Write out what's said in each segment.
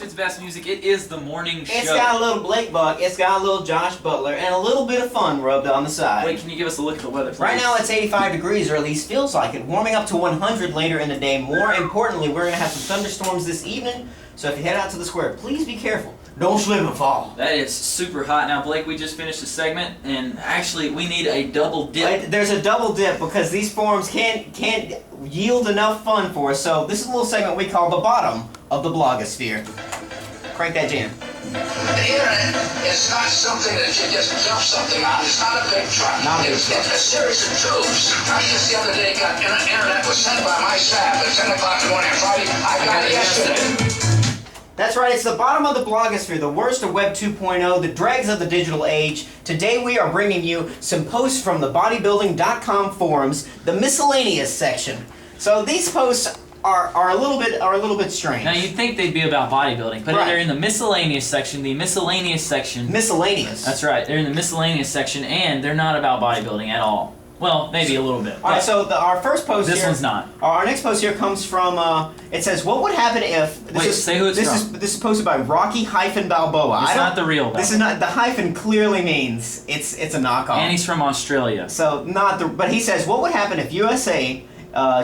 It's best music. It is the morning show. It's got a little Blake Buck, it's got a little Josh Butler, and a little bit of fun rubbed on the side. Wait, can you give us a look at the weather, please? Right now it's 85 degrees, or at least feels like it, warming up to 100 later in the day. More importantly, we're going to have some thunderstorms this evening, so if you head out to the square, please be careful. Don't slip and fall. That is super hot. Now, Blake, we just finished a segment, and actually we need a double dip. There's a double dip because these forums can't yield enough fun for us, so this is a little segment we call the bottom of the blogosphere. Crank that jam. The internet is not something that you just jump something on. It's not a big truck. It's a series of tubes. I just the other day got internet was sent by my staff at 10 o'clock in the morning on Friday. I got it yesterday. That's right, it's the bottom of the blogosphere, the worst of Web 2.0, the dregs of the digital age. Today we are bringing you some posts from the bodybuilding.com forums, the miscellaneous section. So these posts are a little bit strange. Now, you'd think they'd be about bodybuilding, but Right. they're in the miscellaneous section. The miscellaneous section. Miscellaneous. That's right. They're in the miscellaneous section, and they're not about bodybuilding at all. Well, maybe a little bit. All right, so our first post This here... one's not. Our next post here comes from, it says, what would happen if... Say who it's from. This is posted by Rocky-Balboa. It's not the real Balboa. This is not... The hyphen clearly means it's a knockoff. And he's from Australia. So, not the... But he says, what would happen if USA,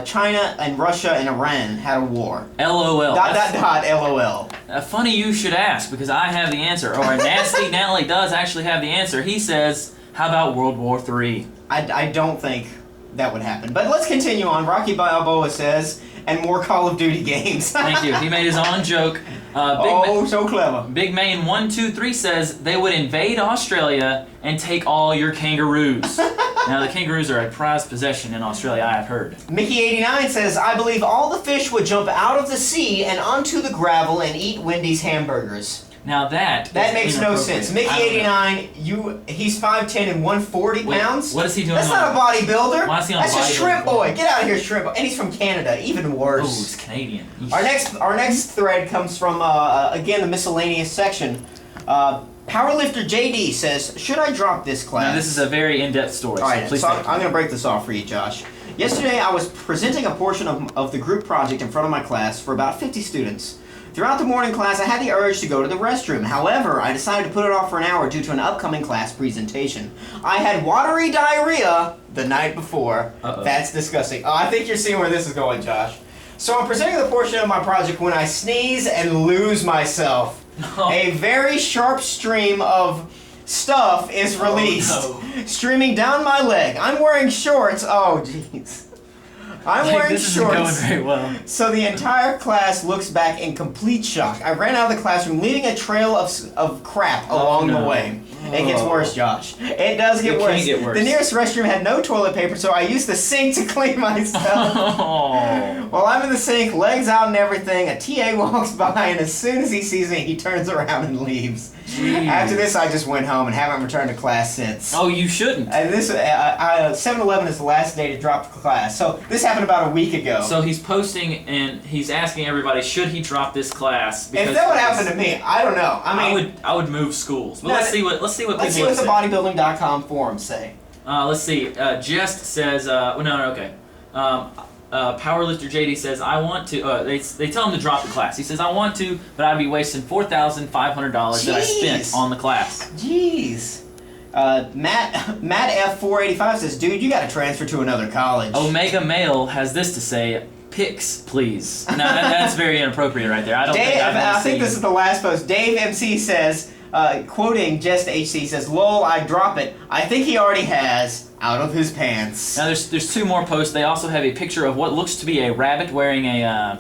China, and Russia, and Iran had a war? LOL. LOL. Funny you should ask, because I have the answer. Or Nasty Natalie does actually have the answer. He says, how about World War III? I don't think that would happen. But let's continue on. Rocky Balboa says, and more Call of Duty games. Thank you. He made his own joke. So clever. Big Man 123 says they would invade Australia and take all your kangaroos. Now, the kangaroos are a prized possession in Australia, I have heard. Mickey89 says, I believe all the fish would jump out of the sea and onto the gravel and eat Wendy's hamburgers. Now that makes no sense. Mickey89, he's 5'10" and 140 pounds? What is he doing? That's not a bodybuilder. Why is he on That's a a shrimp boy. board? Get out of here, shrimp boy. And he's from Canada, even Oh, worse. it's Canadian. Our next thread comes from, again, the miscellaneous section. Powerlifter JD says, should I drop this class? Now, this is a very in-depth story. Alright, Please so I'm going to break this off for you, Josh. Yesterday, I was presenting a portion of the group project in front of my class for about 50 students. Throughout the morning class, I had the urge to go to the restroom. However, I decided to put it off for an hour due to an upcoming class presentation. I had watery diarrhea the night before. That's disgusting. Oh, I think you're seeing where this is going, Josh. So I'm presenting the portion of my project when I sneeze and lose myself. Oh. A very sharp stream of stuff is released, streaming down my leg. I'm wearing shorts. Oh, jeez. I'm wearing this shorts. This isn't going very well. So the entire class looks back in complete shock. I ran out of the classroom, leaving a trail of crap along the way. It gets worse, Josh. It does get worse. It can get worse. The nearest restroom had no toilet paper, so I used the sink to clean myself. Oh. While I'm in the sink, legs out and everything, a TA walks by, and as soon as he sees me, he turns around and leaves. Jeez. After this, I just went home and haven't returned to class since. Oh, you shouldn't. And this 7-Eleven is the last day to drop the class. So this happened about a week ago. So he's posting and he's asking everybody, should he drop this class? If that would happen to me, I don't know. I mean, I would move schools. But No, let's see what people let's see what the say. bodybuilding.com forums say. Let's see. Jest says, okay. Powerlifter JD says, I want to. They tell him to drop the class. He says, I want to, but I'd be wasting $4,500 that I spent on the class. Jeez. Matt F485 says, dude, you got to transfer to another college. Omega Male has this to say. Pics, please. Now that's very inappropriate right there. I think this is the last post. Dave MC says, quoting Just HC, says, lol, I'd drop it. I think he already has, out of his pants. Now there's two more posts. They also have a picture of what looks to be a rabbit wearing a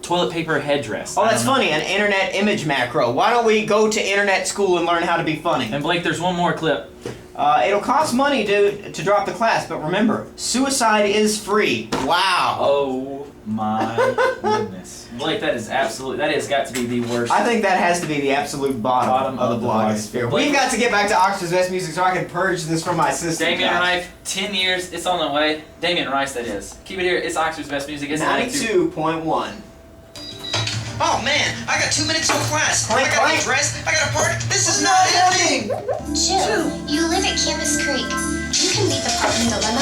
toilet paper headdress. Oh, that's funny, an internet image macro. Why don't we go to internet school and learn how to be funny? And Blake, there's one more clip. It'll cost money to drop the class, but remember, suicide is free. Wow. Oh my goodness. Blake, that has got to be the worst. I think that has to be the absolute bottom of the blogosphere. We've got to get back to Oxford's Best Music so I can purge this from my system. Damien Rice, 10 years, it's on the way. Damien Rice, that is. Keep it here, it's Oxford's Best Music. It's 92.1. Oh man, I got 2 minutes till class. Clank, I gotta clank. get dressed. I got a party. This is not happening. Jill, you live at Campus Creek. You can beat the problem dilemma